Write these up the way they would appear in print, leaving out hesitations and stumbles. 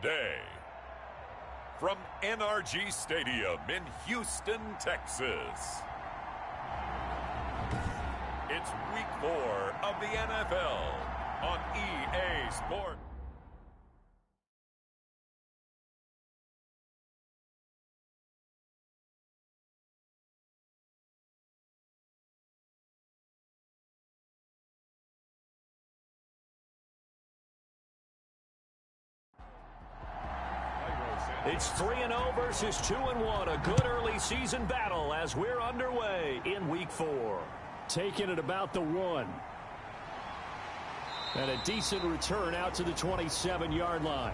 day. From NRG Stadium in Houston, Texas, it's Week 4 of the NFL on EA Sports. It's 3-0 versus 2-1. A good early season battle as we're underway in Week 4. Taking it about the 1. And a decent return out to the 27-yard line.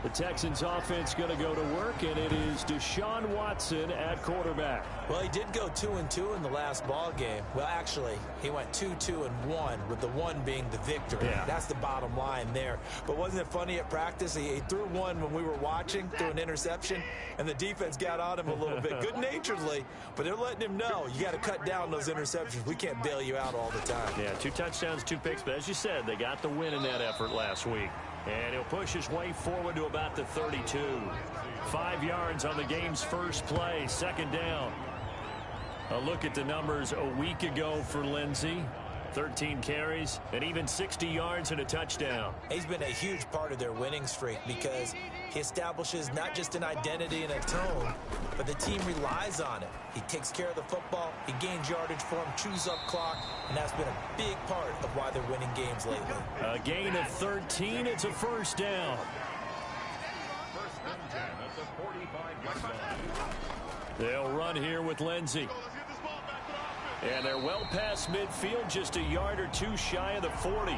The Texans offense going to go to work, and it is Deshaun Watson at quarterback. Well, he did go 2-2 in the last ball game. Well, actually, he went 2-2-1, with the 1 being the victory. Yeah. That's the bottom line there. But wasn't it funny at practice? He threw one when we were watching, threw an interception, and the defense got on him a little bit, good-naturedly. But they're letting him know, you got to cut down those interceptions. We can't bail you out all the time. Yeah, 2 touchdowns, 2 picks. But as you said, they got the win in that effort last week. And he'll push his way forward to about the 32. 5 yards on the game's first play, second down. A look at the numbers a week ago for Lindsey. 13 carries and even 60 yards and a touchdown. He's been a huge part of their winning streak because he establishes not just an identity and a tone, but the team relies on it. He takes care of the football, he gains yardage for him, chews up clock, and that's been a big part of why they're winning games lately. A gain of 13, it's a first down. They'll run here with Lindsey. And they're well past midfield, just a yard or 2 shy of the 40.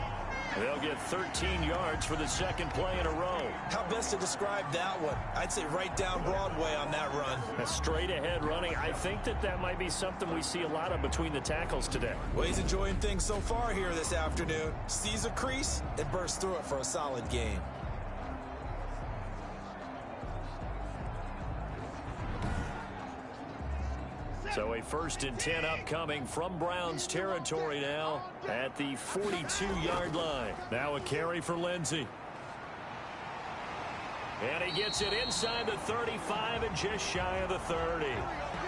They'll get 13 yards for the second play in a row. How best to describe that one? I'd say right down Broadway on that run. A straight ahead running. I think that might be something we see a lot of between the tackles today. Well, he's enjoying things so far here this afternoon. Sees a crease and bursts through it for a solid gain. So a 1st and 10 upcoming from Browns territory now at the 42-yard line. Now a carry for Lindsey. And he gets it inside the 35 and just shy of the 30.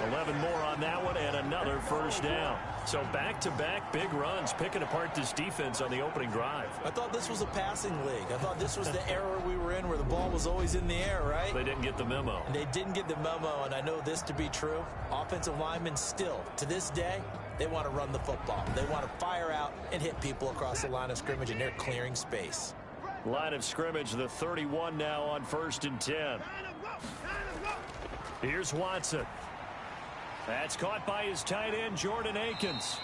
11 more on that one and another first down. So back-to-back big runs, picking apart this defense on the opening drive. I thought this was a passing league. I thought this was the era we were in where the ball was always in the air, right? They didn't get the memo. They didn't get the memo, and I know this to be true. Offensive linemen still, to this day, they want to run the football. They want to fire out and hit people across the line of scrimmage, and they're clearing space. Line of scrimmage, the 31 now on 1st and 10. Here's Watson. That's caught by his tight end, Jordan Akins.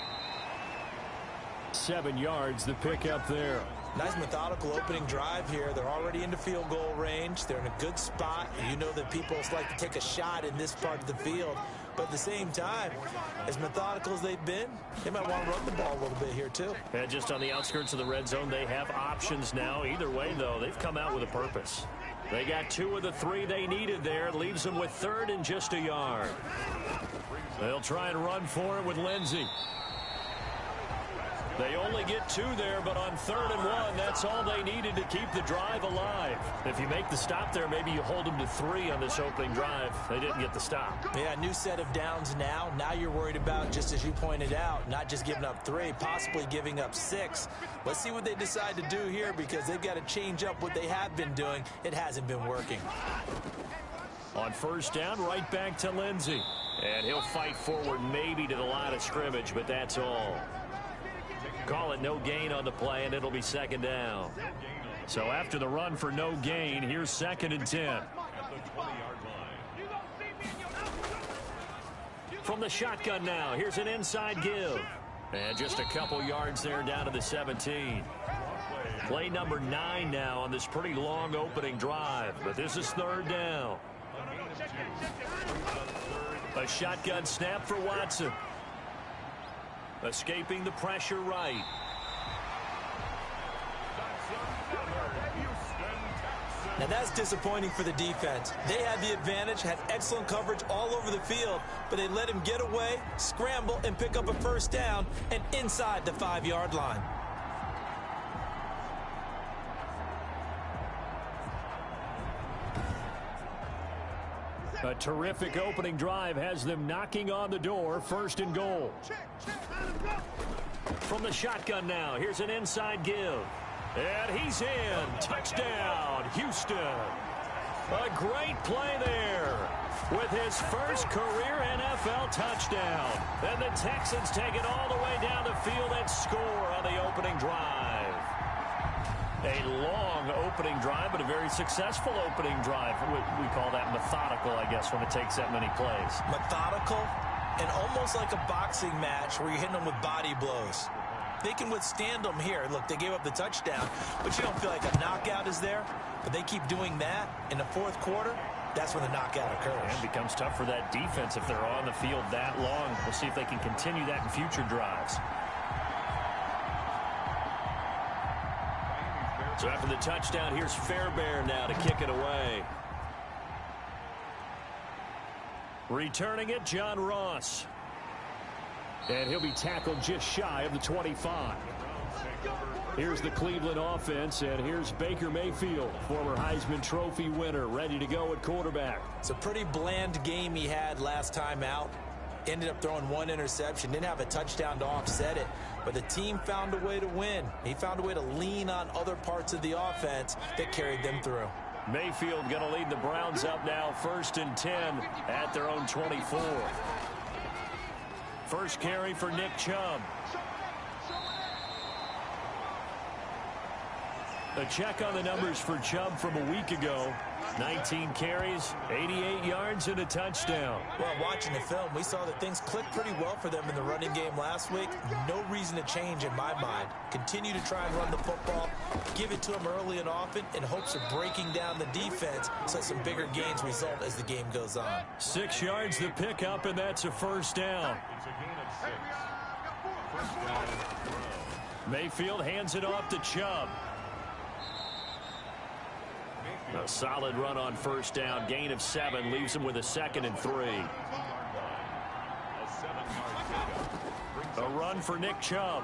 7 yards, the pickup there. Nice methodical opening drive here. They're already into field goal range. They're in a good spot. You know that people like to take a shot in this part of the field. But at the same time, as methodical as they've been, they might want to run the ball a little bit here too. And just on the outskirts of the red zone, they have options now. Either way, though, they've come out with a purpose. They got 2 of the 3 they needed there. Leaves them with 3rd and just a yard. They'll try and run for it with Lindsey. They only get 2 there, but on 3rd and 1, that's all they needed to keep the drive alive. If you make the stop there, maybe you hold them to 3 on this opening drive. They didn't get the stop. Yeah, new set of downs now. Now you're worried about, just as you pointed out, not just giving up 3, possibly giving up 6. Let's see what they decide to do here because they've got to change up what they have been doing. It hasn't been working. On 1st down, right back to Lindsey. And he'll fight forward maybe to the line of scrimmage, but that's all. Call it no gain on the play, and it'll be 2nd down. So after the run for no gain, here's 2nd and 10. From the shotgun now, here's an inside give. And just a couple yards there down to the 17. Play number 9 now on this pretty long opening drive, but this is 3rd down. A shotgun snap for Watson. Escaping the pressure right. Now that's disappointing for the defense. They had the advantage, had excellent coverage all over the field, but they let him get away, scramble, and pick up a 1st down and inside the 5-yard line. A terrific opening drive has them knocking on the door. 1st and goal. From the shotgun now, here's an inside give. And he's in. Touchdown, Houston. A great play there with his first career NFL touchdown. And the Texans take it all the way down the field and score on the opening drive. A long opening drive, but a very successful opening drive. We call that methodical, I guess, when it takes that many plays. Methodical and almost like a boxing match where you're hitting them with body blows. They can withstand them here. Look, they gave up the touchdown, but you don't feel like a knockout is there. But they keep doing that in the 4th quarter. That's when the knockout occurs. And it becomes tough for that defense if they're on the field that long. We'll see if they can continue that in future drives. So after the touchdown, here's Fairbairn now to kick it away. Returning it, John Ross. And he'll be tackled just shy of the 25. Here's the Cleveland offense, and here's Baker Mayfield, former Heisman Trophy winner, ready to go at quarterback. It's a pretty bland game he had last time out. Ended up throwing 1 interception, didn't have a touchdown to offset it, but the team found a way to win. He found a way to lean on other parts of the offense that carried them through. Mayfield going to lead the Browns up now, 1st and 10 at their own 24. First carry for Nick Chubb. A check on the numbers for Chubb from a week ago. 19 carries, 88 yards, and a touchdown. Well, watching the film, we saw that things clicked pretty well for them in the running game last week. No reason to change in my mind. Continue to try and run the football, give it to them early and often in hopes of breaking down the defense so some bigger gains result as the game goes on. 6 yards the pickup, and that's a 1st down. Mayfield hands it off to Chubb. A solid run on 1st down. Gain of 7 leaves him with a 2nd and 3. A run for Nick Chubb.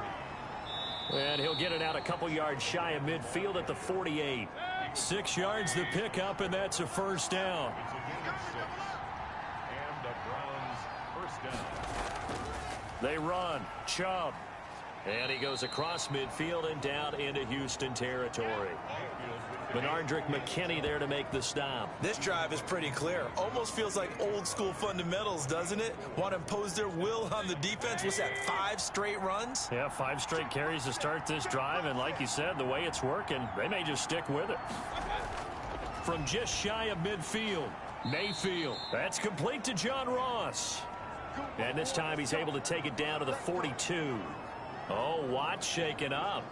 And he'll get it out a couple yards shy of midfield at the 48. 6 yards the pickup, and that's a 1st down. They run. Chubb. And he goes across midfield and down into Houston territory. Bernardrick McKinney there to make the stop. This drive is pretty clear. Almost feels like old school fundamentals, doesn't it? Want to impose their will on the defense. What's that, 5 straight runs? Yeah, 5 straight carries to start this drive. And like you said, the way it's working, they may just stick with it. From just shy of midfield, Mayfield. That's complete to John Ross. And this time he's able to take it down to the 42. Oh, Watt shaken up.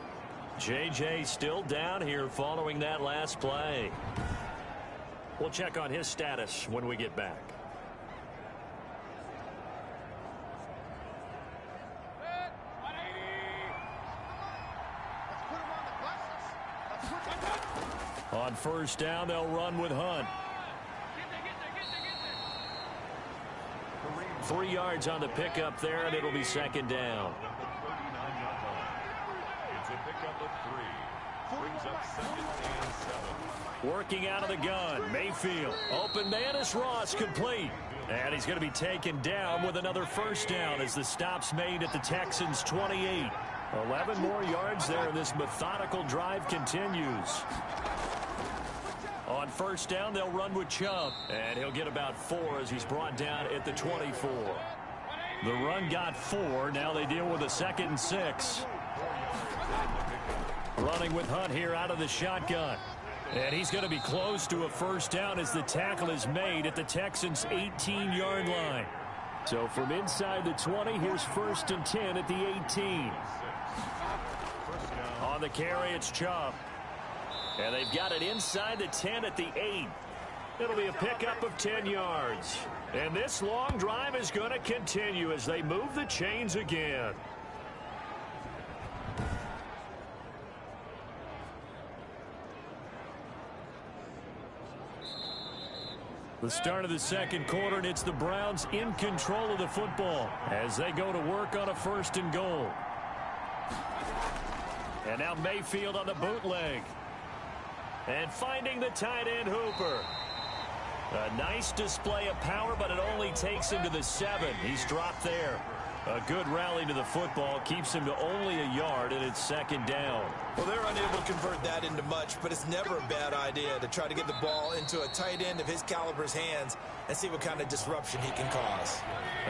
J.J. still down here following that last play. We'll check on his status when we get back. On 1st down, they'll run with Hunt. 3 yards on the pickup there, and it'll be 2nd down. Working out of the gun, Mayfield. Open man is Ross, complete. And he's going to be taken down with another 1st down as the stop's made at the Texans' 28. 11 more yards there, and this methodical drive continues. On 1st down, they'll run with Chubb. And he'll get about 4 as he's brought down at the 24. The run got 4. Now they deal with a 2nd and 6. Running with Hunt here out of the shotgun. And he's going to be close to a 1st down as the tackle is made at the Texans' 18-yard line. So from inside the 20, here's 1st and 10 at the 18. On the carry, it's Chubb. And they've got it inside the 10 at the 8. It'll be a pickup of 10 yards. And this long drive is going to continue as they move the chains again. The start of the 2nd quarter, and it's the Browns in control of the football as they go to work on a 1st and goal. And now Mayfield on the bootleg. And finding the tight end Hooper. A nice display of power, but it only takes him to the 7. He's dropped there. A good rally to the football keeps him to only a yard, and it's second down. Well, they're unable to convert that into much, but it's never a bad idea to try to get the ball into a tight end of his caliber's hands and see what kind of disruption he can cause.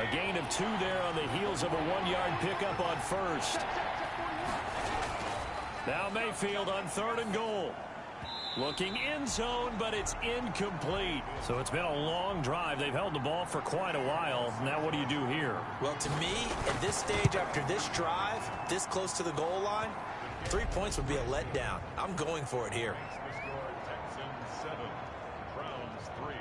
A gain of 2 there on the heels of a 1-yard pickup on first. Now Mayfield on 3rd and goal. Looking in zone, but it's incomplete. So it's been a long drive. They've held the ball for quite a while. Now what do you do here? Well, to me, at this stage after this drive, this close to the goal line, 3 points would be a letdown. I'm going for it here. Texans 7, Browns 3.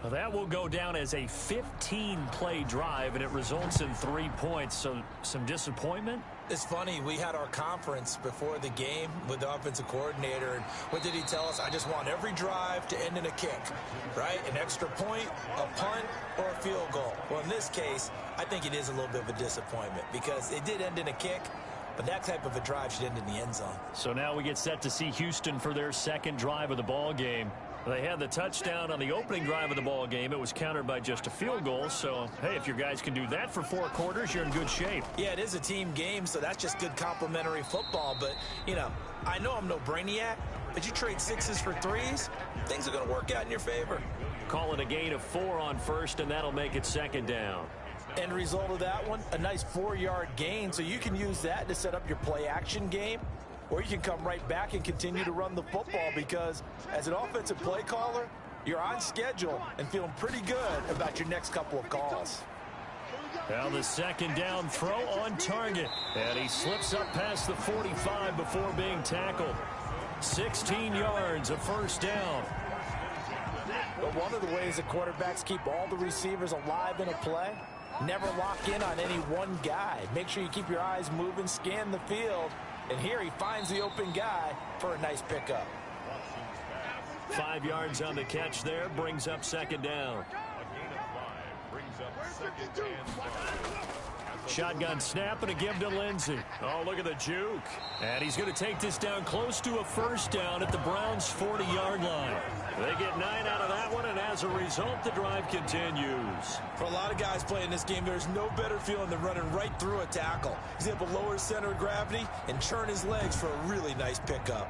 Well, that will go down as a 15-play drive, and it results in 3 points. So some disappointment? It's funny, we had our conference before the game with the offensive coordinator, and what did he tell us? I just want every drive to end in a kick, right? An extra point, a punt, or a field goal. Well, in this case, I think it is a little bit of a disappointment because it did end in a kick, but that type of a drive should end in the end zone. So now we get set to see Houston for their second drive of the ball game. They had the touchdown on the opening drive of the ball game. It was countered by just a field goal. So, hey, if your guys can do that for 4 quarters, you're in good shape. Yeah, it is a team game, so that's just good complimentary football. But, you know, I know I'm no brainiac, but you trade 6s for 3s, things are going to work out in your favor. Call it a gain of 4 on first, and that'll make it second down. End result of that one, a nice 4-yard gain, so you can use that to set up your play-action game. Or you can come right back and continue to run the football because as an offensive play caller, you're on schedule and feeling pretty good about your next couple of calls. Now the second down throw on target. And he slips up past the 45 before being tackled. 16 yards, a first down. But one of the ways that quarterbacks keep all the receivers alive in a play, never lock in on any one guy. Make sure you keep your eyes moving, scan the field. And here he finds the open guy for a nice pickup. 5 yards on the catch there, brings up second down. Shotgun snap and a give to Lindsey. Oh, look at the juke. And he's going to take this down close to a first down at the Browns' 40-yard line. They get 9 out of that one, and as a result, the drive continues. For a lot of guys playing this game, there's no better feeling than running right through a tackle. He's able to lower his center of gravity and churn his legs for a really nice pickup.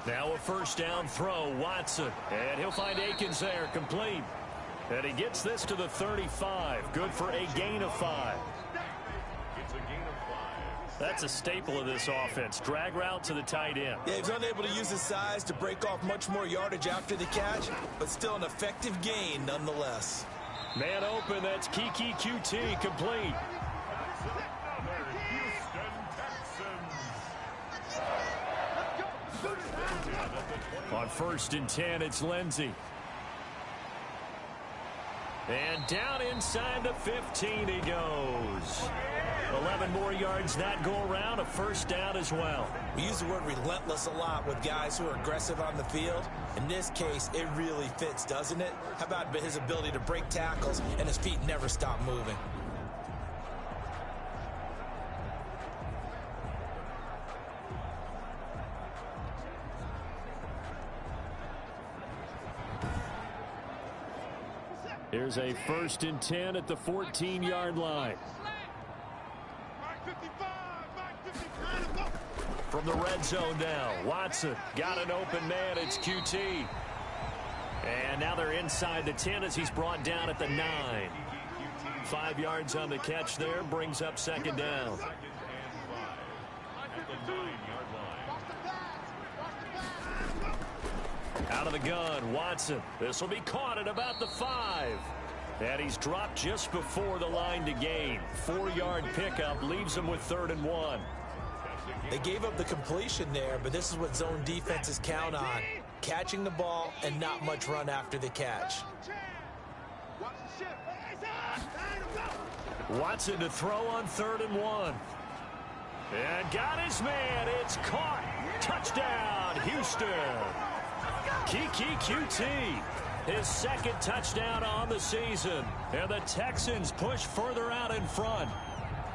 Now a first down throw, Watson. And he'll find Akins there, complete. And he gets this to the 35. Good for a gain of 5. That's a staple of this offense. Drag route to the tight end. Yeah, he's unable to use his size to break off much more yardage after the catch, but still an effective gain nonetheless. Man open, that's Kiki QT, complete. On 1st and 10, it's Lindsey. And down inside the 15 he goes. 11 more yards that go around, a first down as well. We use the word relentless a lot with guys who are aggressive on the field. In this case, it really fits, doesn't it? How about his ability to break tackles and his feet never stop moving? Here's a 1st and 10 at the 14-yard line. From the red zone now, Watson got an open man. It's QT. And now they're inside the 10 as he's brought down at the 9. 5 yards on the catch there, brings up second down. Out of the gun, Watson. This will be caught at about the 5. And he's dropped just before the line to gain. 4-yard pickup leaves him with 3rd and 1. They gave up the completion there, but this is what zone defenses count on. Catching the ball and not much run after the catch. Watson to throw on 3rd and 1. And got his man. It's caught. Touchdown, Houston. Kiki QT. His 2nd touchdown on the season. And the Texans push further out in front.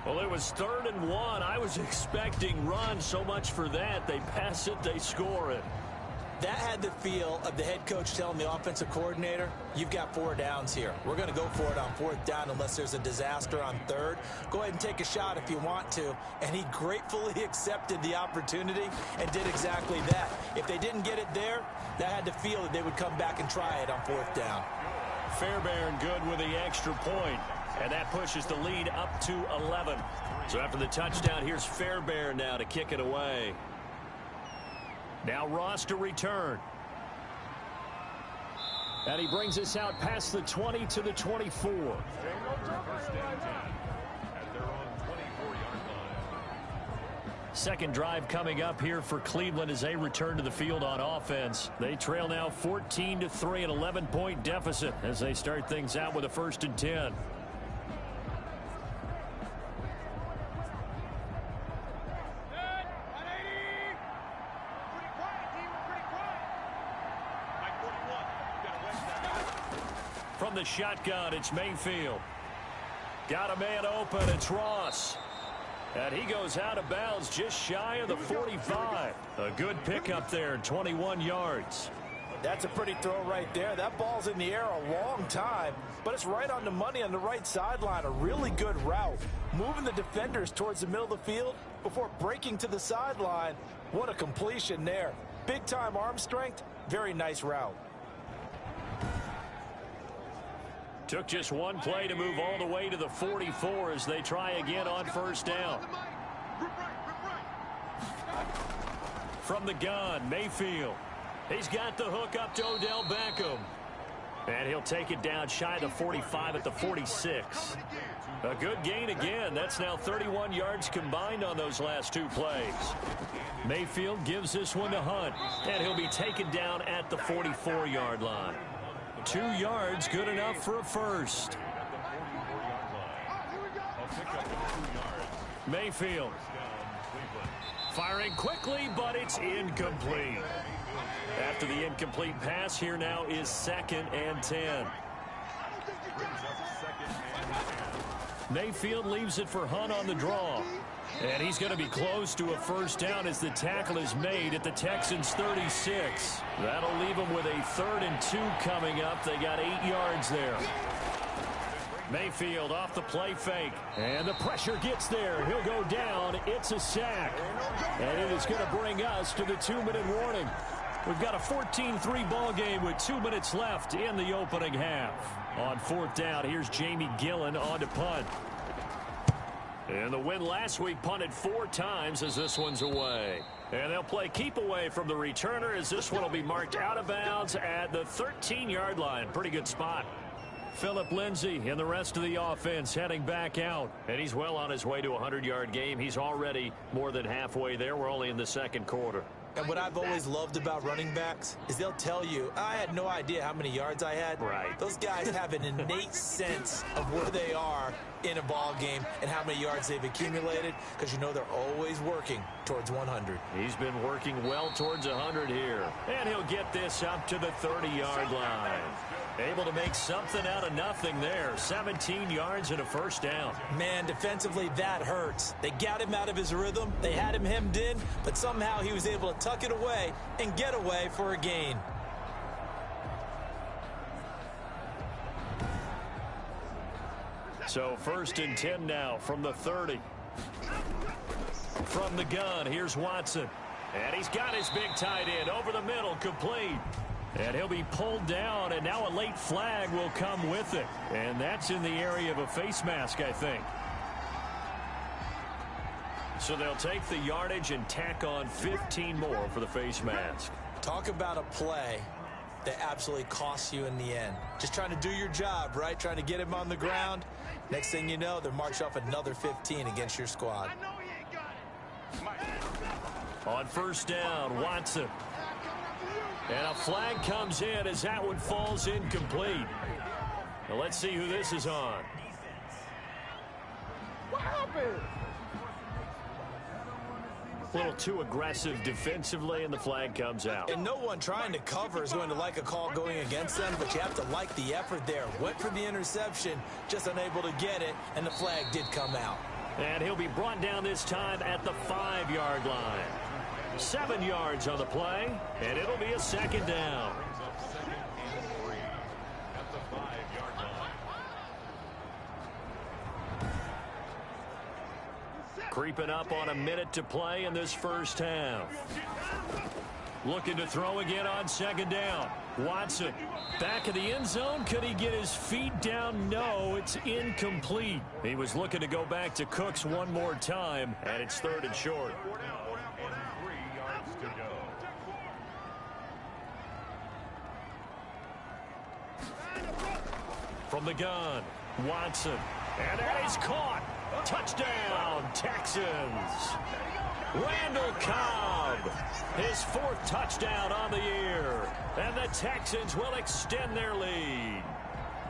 Well, it was 3rd and 1. I was expecting run. So much for that. They pass it, they score it. That had the feel of the head coach telling the offensive coordinator, you've got 4 downs here. We're going to go for it on 4th down unless there's a disaster on 3rd. Go ahead and take a shot if you want to. And he gratefully accepted the opportunity and did exactly that. If they didn't get it there, that had the feel that they would come back and try it on 4th down. Fairbairn good with the extra point. And that pushes the lead up to 11. So after the touchdown, here's Fairbairn now to kick it away. Now Ross to return. And he brings us out past the 20 to the 24. Second drive coming up here for Cleveland as they return to the field on offense. They trail now 14-3, an 11-point deficit as they start things out with a 1st and 10. From the shotgun, it's Mayfield. Got a man open, it's Ross. And he goes out of bounds just shy of the 45. A good pickup there, 21 yards. That's a pretty throw right there. That ball's in the air a long time, but it's right on the money on the right sideline. A really good route. Moving the defenders towards the middle of the field before breaking to the sideline. What a completion there. Big-time arm strength. Very nice route. Took just one play to move all the way to the 44 as they try again on 1st down. From the gun, Mayfield. He's got the hook up to Odell Beckham. And he'll take it down shy of the 45 at the 46. A good gain again. That's now 31 yards combined on those last 2 plays. Mayfield gives this one to Hunt. And he'll be taken down at the 44-yard line. 2 yards, good enough for a first. Mayfield. Firing quickly, but it's incomplete. After the incomplete pass, here now is 2nd and 10. Mayfield leaves it for Hunt on the draw. And he's going to be close to a 1st down as the tackle is made at the Texans' 36. That'll leave them with a 3rd and 2 coming up. They got 8 yards there. Mayfield off the play fake. And the pressure gets there. He'll go down. It's a sack. And it is going to bring us to the 2-minute warning. We've got a 14-3 ball game with 2 minutes left in the opening half. On 4th down, here's Jamie Gillen on to punt. And the win last week punted 4 times as this one's away. And they'll play keep away from the returner as this one will be marked out of bounds at the 13-yard line. Pretty good spot. Phillip Lindsay and the rest of the offense heading back out. And he's well on his way to a 100-yard game. He's already more than halfway there. We're only in the 2nd quarter. And what I've always loved about running backs is they'll tell you, I had no idea how many yards I had. Right. Those guys have an innate sense of where they are in a ball game and how many yards they've accumulated because you know they're always working towards 100. He's been working well towards 100 here. And he'll get this up to the 30-yard line. Able to make something out of nothing there. 17 yards and a 1st down. Man, defensively, that hurts. They got him out of his rhythm. They had him hemmed in, but somehow he was able to tuck it away and get away for a gain. So 1st and 10 now from the 30. From the gun, here's Watson. And he's got his big tight end over the middle, complete. And he'll be pulled down, and now a late flag will come with it. And that's in the area of a face mask, I think. So they'll take the yardage and tack on 15 more for the face mask. Talk about a play that absolutely costs you in the end. Just trying to do your job, right? Trying to get him on the ground. Next thing you know, they're marched off another 15 against your squad. On 1st down, Watson. And a flag comes in as that one falls incomplete. Now let's see who this is on. A little too aggressive defensively, and the flag comes out. And no one trying to cover is going to like a call going against them, but you have to like the effort there. Went for the interception, just unable to get it, and the flag did come out. And he'll be brought down this time at the 5-yard line. 7 yards on the play, and it'll be a second down. Creeping up on a minute to play in this first half. Looking to throw again on second down. Watson back in the end zone. Could he get his feet down? No, it's incomplete. He was looking to go back to Cooks one more time, and it's 3rd and short. From the gun, Watson. And that is caught. Touchdown, Texans. Randall Cobb, his 4th touchdown on the year. And the Texans will extend their lead.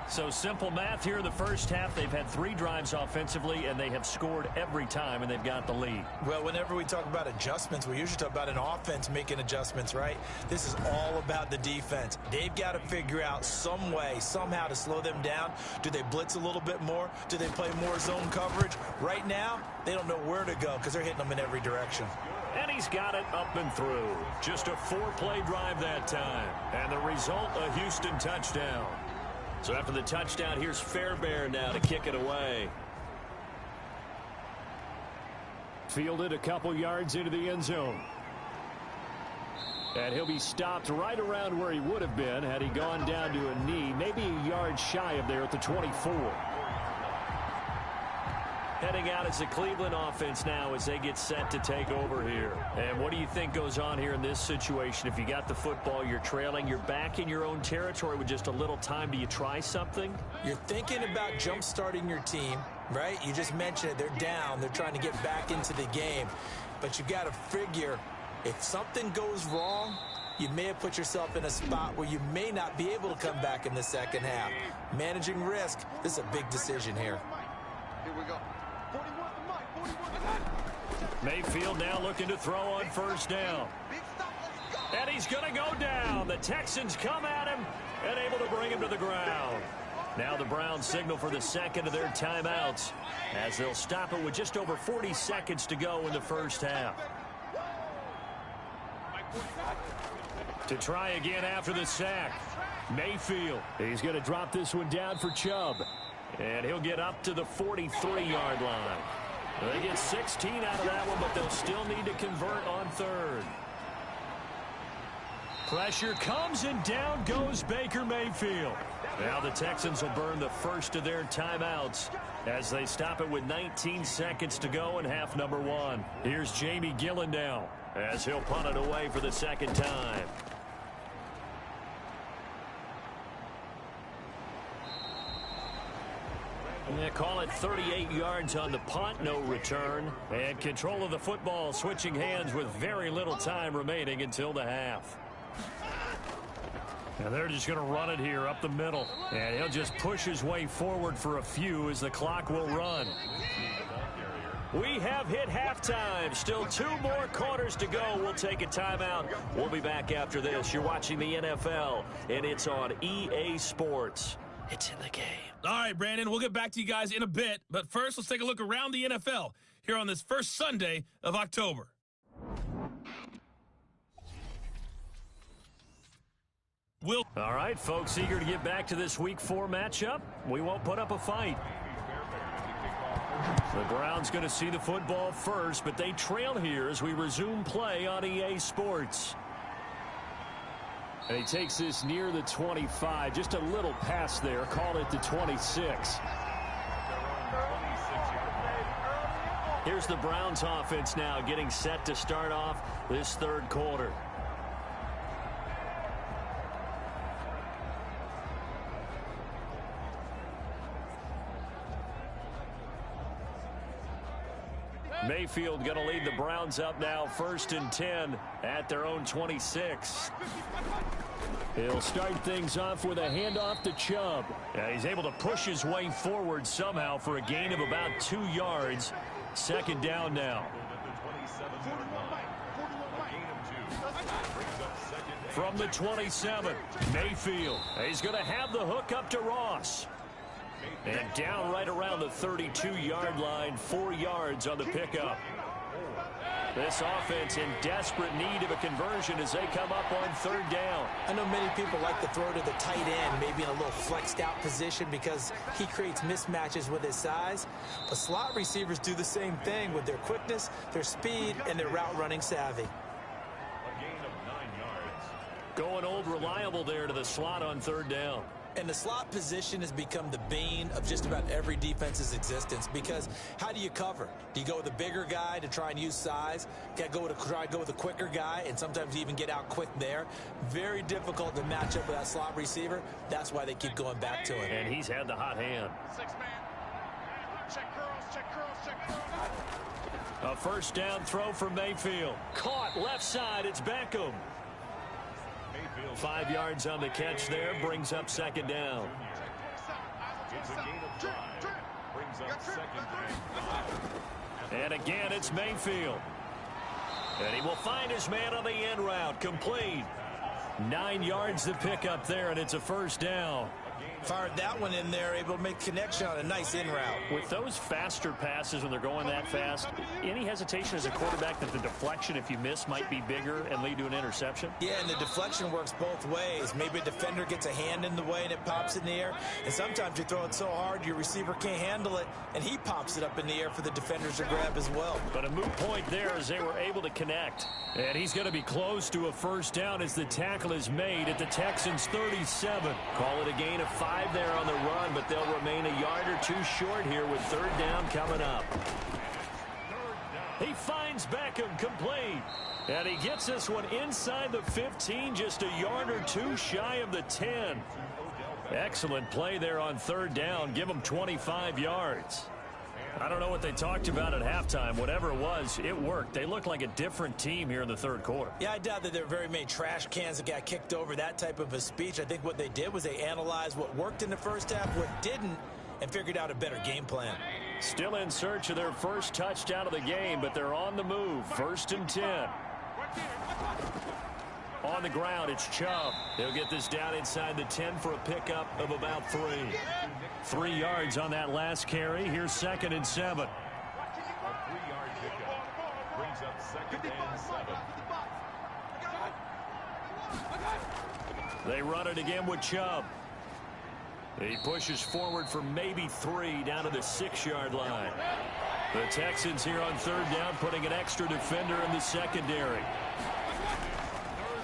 So simple math here in the first half. They've had 3 drives offensively, and they have scored every time, and they've got the lead. Well, whenever we talk about adjustments, we usually talk about an offense making adjustments, right? This is all about the defense. They've got to figure out some way, somehow to slow them down. Do they blitz a little bit more? Do they play more zone coverage? Right now, they don't know where to go because they're hitting them in every direction. And he's got it up and through. Just a 4-play drive that time. And the result, a Houston touchdown. So after the touchdown, here's Fairbairn now to kick it away. Fielded a couple yards into the end zone. And he'll be stopped right around where he would have been had he gone down to a knee, maybe a yard shy of there at the 24. Heading out as the Cleveland offense now as they get set to take over here. And what do you think goes on here in this situation? If you got the football, you're trailing, you're back in your own territory with just a little time. Do you try something? You're thinking about jump-starting your team, right? You just mentioned it. They're down. They're trying to get back into the game. But you got to figure if something goes wrong, you may have put yourself in a spot where you may not be able to come back in the second half. Managing risk, this is a big decision here. Here we go. Mayfield now looking to throw on first down. And he's going to go down. The Texans come at him and able to bring him to the ground. Now the Browns signal for the second of their timeouts as they'll stop it with just over 40 seconds to go in the first half. To try again after the sack. Mayfield. He's going to drop this one down for Chubb. And he'll get up to the 43-yard line. They get 16 out of that one, but they'll still need to convert on 3rd. Pressure comes, and down goes Baker Mayfield. Now the Texans will burn the first of their timeouts as they stop it with 19 seconds to go in half number 1. Here's Jamie Gillen now as he'll punt it away for the second time. And they call it 38 yards on the punt, no return. And control of the football switching hands with very little time remaining until the half. And they're just going to run it here up the middle. And he'll just push his way forward for a few as the clock will run. We have hit halftime. Still 2 more quarters to go. We'll take a timeout. We'll be back after this. You're watching the NFL, and it's on EA Sports. It's in the game. All right, Brandon, we'll get back to you guys in a bit. But first, let's take a look around the NFL here on this first Sunday of October. All right, folks, eager to get back to this Week 4 matchup. We won't put up a fight. The Browns going to see the football first, but they trail here as we resume play on EA Sports. And he takes this near the 25. Just a little pass there. Call it the 26. Here's the Browns offense now getting set to start off this 3rd quarter. Mayfield going to lead the Browns up now 1st and 10 at their own 26. He'll start things off with a handoff to Chubb. He's able to push his way forward somehow for a gain of about 2 yards. 2nd down now. From the 27, Mayfield. He's going to have the hook up to Ross. And down right around the 32-yard line, 4 yards on the pickup. This offense in desperate need of a conversion as they come up on 3rd down. I know many people like to throw to the tight end, maybe in a little flexed out position because he creates mismatches with his size. But slot receivers do the same thing with their quickness, their speed, and their route running savvy. Going old reliable there to the slot on 3rd down. And the slot position has become the bane of just about every defense's existence because how do you cover? Do you go with a bigger guy to try and use size? Try to go with a quicker guy, and sometimes you even get out quick there. Very difficult to match up with that slot receiver. That's why they keep going back to him. And he's had the hot hand. 6-man. Check curls. A 1st down throw for Mayfield. Caught left side. It's Beckham. 5 yards on the catch there. Brings up 2nd down. And again, it's Mayfield. And he will find his man on the end route. Complete. 9 yards to pick up there, and it's a 1st down. Fired that one in there, able to make connection on a nice in route. With those faster passes when they're going that fast, any hesitation as a quarterback that the deflection, if you miss, might be bigger and lead to an interception? Yeah, and the deflection works both ways. Maybe a defender gets a hand in the way and it pops in the air. And sometimes you throw it so hard your receiver can't handle it, and he pops it up in the air for the defenders to grab as well. But a moot point there as they were able to connect. And he's going to be close to a 1st down as the tackle is made at the Texans' 37. Call it a gain of 5 there on the run, but they'll remain a yard or 2 short here with 3rd down coming up. He finds Beckham complete. And he gets this one inside the 15, just a yard or 2 shy of the 10. Excellent play there on 3rd down. Give him 25 yards. I don't know what they talked about at halftime. Whatever it was, it worked. They look like a different team here in the 3rd quarter. Yeah, I doubt that there were very many trash cans that got kicked over, that type of a speech. I think what they did was they analyzed what worked in the 1st half, what didn't, and figured out a better game plan. Still in search of their 1st touchdown of the game, but they're on the move. 1st and 10. On the ground, it's Chubb. They'll get this down inside the 10 for a pickup of about 3. 3 yards on that last carry. Here's 2nd and 7. A 3-yard pickup brings up 2nd and 7. They run it again with Chubb. He pushes forward for maybe 3 down to the 6-yard line. The Texans here on 3rd down putting an extra defender in the secondary.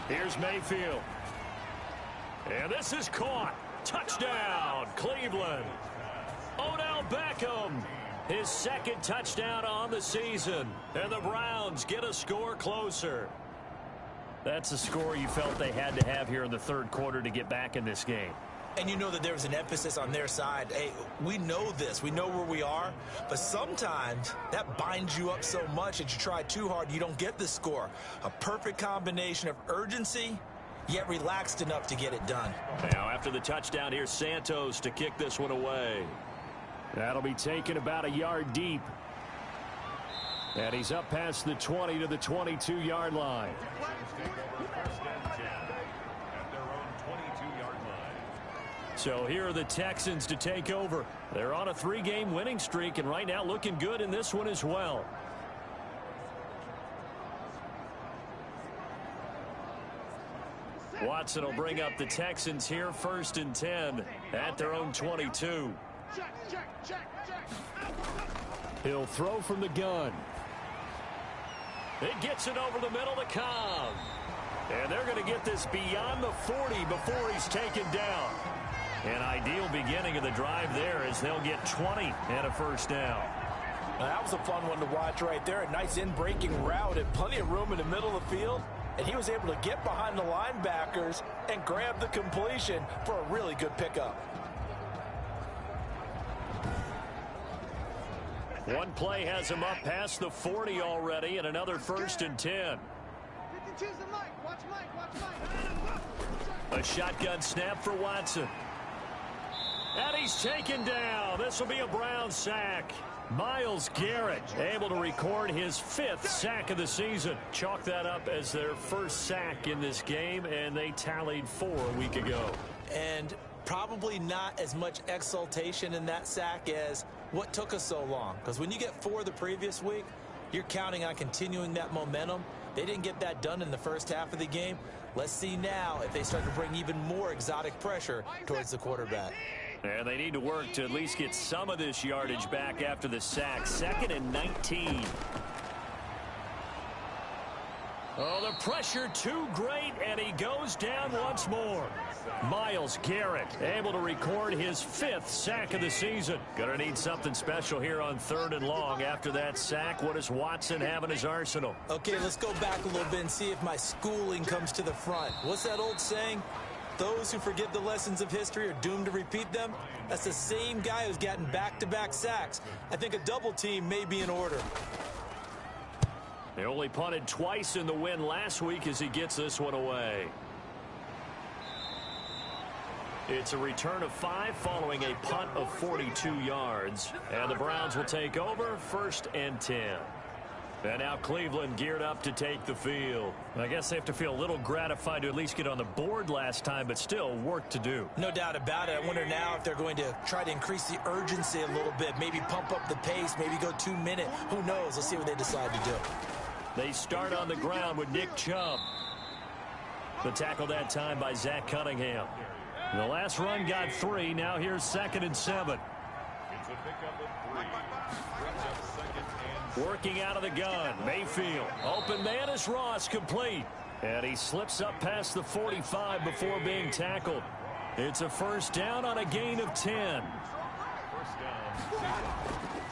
Here's Mayfield. And this is caught. Touchdown, Cleveland. Odell Beckham, his 2nd touchdown on the season. And the Browns get a score closer. That's a score you felt they had to have here in the 3rd quarter to get back in this game. And you know that there was an emphasis on their side. Hey, we know this. We know where we are. But sometimes that binds you up so much that you try too hard, you don't get the score. A perfect combination of urgency, yet relaxed enough to get it done. Now after the touchdown, here's Santos to kick this one away. That'll be taken about a yard deep. And he's up past the 20 to the 22-yard line. So here are the Texans to take over. They're on a 3-game winning streak, and right now looking good in this one as well. Watson will bring up the Texans here 1st and 10 at their own 22. He'll throw from the gun. It gets it over the middle to Cobb. And they're going to get this beyond the 40 before he's taken down. An ideal beginning of the drive there as they'll get 20 and a 1st down. Now, that was a fun one to watch right there. A nice in-breaking route and plenty of room in the middle of the field. And he was able to get behind the linebackers and grab the completion for a really good pickup. One play has him up past the 40 already, and another 1st and 10. A shotgun snap for Watson. And he's taken down. This will be a Brown sack. Myles Garrett able to record his 5th sack of the season. Chalk that up as their first sack in this game, and they tallied 4 a week ago. And probably not as much exultation in that sack as what took us so long. Because when you get 4 the previous week, you're counting on continuing that momentum. They didn't get that done in the first half of the game. Let's see now if they start to bring even more exotic pressure towards the quarterback. And they need to work to at least get some of this yardage back after the sack. 2nd and 19. Oh, the pressure too great, and he goes down once more. Myles Garrett able to record his 5th sack of the season. Gonna need something special here on 3rd and long after that sack. What does Watson have in his arsenal? Okay, let's go back a little bit and see if my schooling comes to the front. What's that old saying? Those who forget the lessons of history are doomed to repeat them. That's the same guy who's gotten back-to-back sacks. I think a double team may be in order. They only punted twice in the win last week as he gets this one away. It's a return of 5 following a punt of 42 yards. And the Browns will take over 1st and 10. And now Cleveland geared up to take the field. I guess they have to feel a little gratified to at least get on the board last time, but still work to do. No doubt about it. I wonder now if they're going to try to increase the urgency a little bit, maybe pump up the pace, maybe go 2-minute. Who knows? Let's see what they decide to do. They start on the ground with Nick Chubb. The tackle that time by Zach Cunningham. The last run got 3. Now here's 2nd and 7. It's a pickup of 3. Working out of the gun. Mayfield. Open man is Ross, complete. And he slips up past the 45 before being tackled. It's a 1st down on a gain of 10.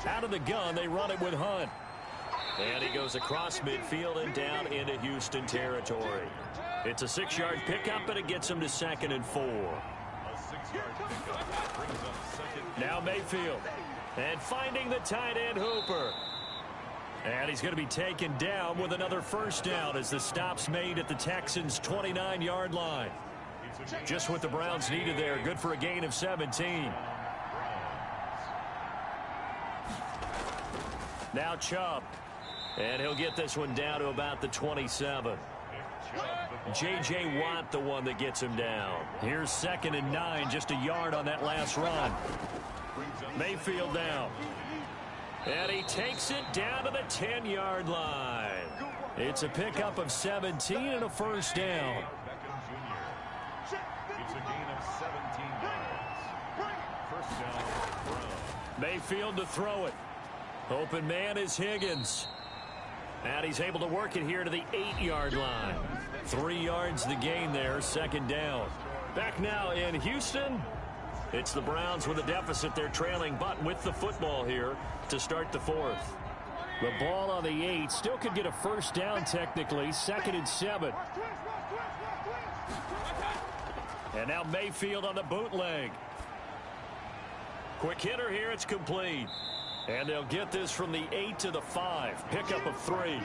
Out of the gun, they run it with Hunt. And he goes across midfield and down into Houston territory. It's a 6-yard pickup, and it gets him to 2nd and 4. Now Mayfield. And finding the tight end Hooper. And he's going to be taken down with another 1st down as the stop's made at the Texans' 29-yard line. Just what the Browns needed there. Good for a gain of 17. Now Chubb. And he'll get this one down to about the 27. J.J. Watt, the one that gets him down. Here's 2nd and 9, just a yard on that last run. Mayfield down. And he takes it down to the 10-yard line. It's a pickup of 17 and a 1st down. It's a gain of 17 yards. 1st down, Browns. Mayfield to throw it. Open man is Higgins. And he's able to work it here to the 8-yard line. 3 yards the gain there, 2nd down. Back now in Houston. It's the Browns with a deficit. They're trailing, but with the football here to start the 4th. The ball on the 8 still could get a 1st down technically. 2nd and 7. And now Mayfield on the bootleg. Quick hitter here. It's complete. And they'll get this from the 8 to the 5. Pickup of 3.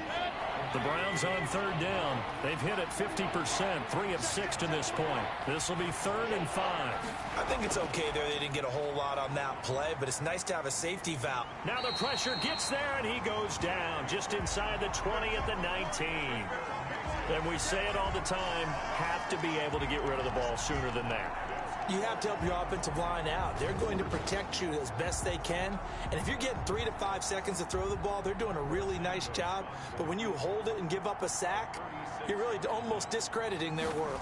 The Browns on 3rd down. They've hit it 50%, 3 of 6 to this point. This will be 3rd and 5. I think it's okay there. They didn't get a whole lot on that play, but it's nice to have a safety valve. Now the pressure gets there, and he goes down just inside the 20 at the 19. And we say it all the time, have to be able to get rid of the ball sooner than that. You have to help your offensive line out. They're going to protect you as best they can. And if you're getting 3 to 5 seconds to throw the ball, they're doing a really nice job. But when you hold it and give up a sack, you're really almost discrediting their work.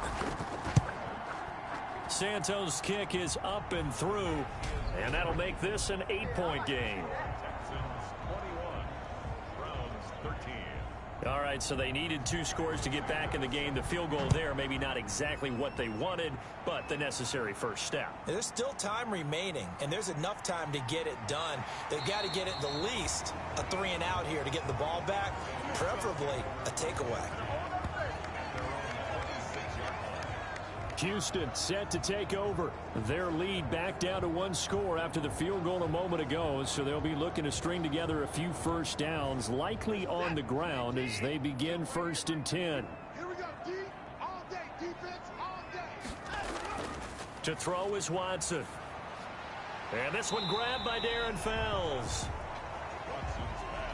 Santos' kick is up and through, and that'll make this an 8-point game. Texans 21, Browns 13. All right, so they needed 2 scores to get back in the game. The field goal there, maybe not exactly what they wanted, but the necessary first step. There's still time remaining, and there's enough time to get it done. They've got to get it the least a 3 and out here to get the ball back, preferably a takeaway. Houston set to take over. Their lead back down to 1 score after the field goal a moment ago, so they'll be looking to string together a few first downs, likely on the ground as they begin 1st and 10. Here we go, D. All day, defense, all day. To throw is Watson. And this one grabbed by Darren Fells.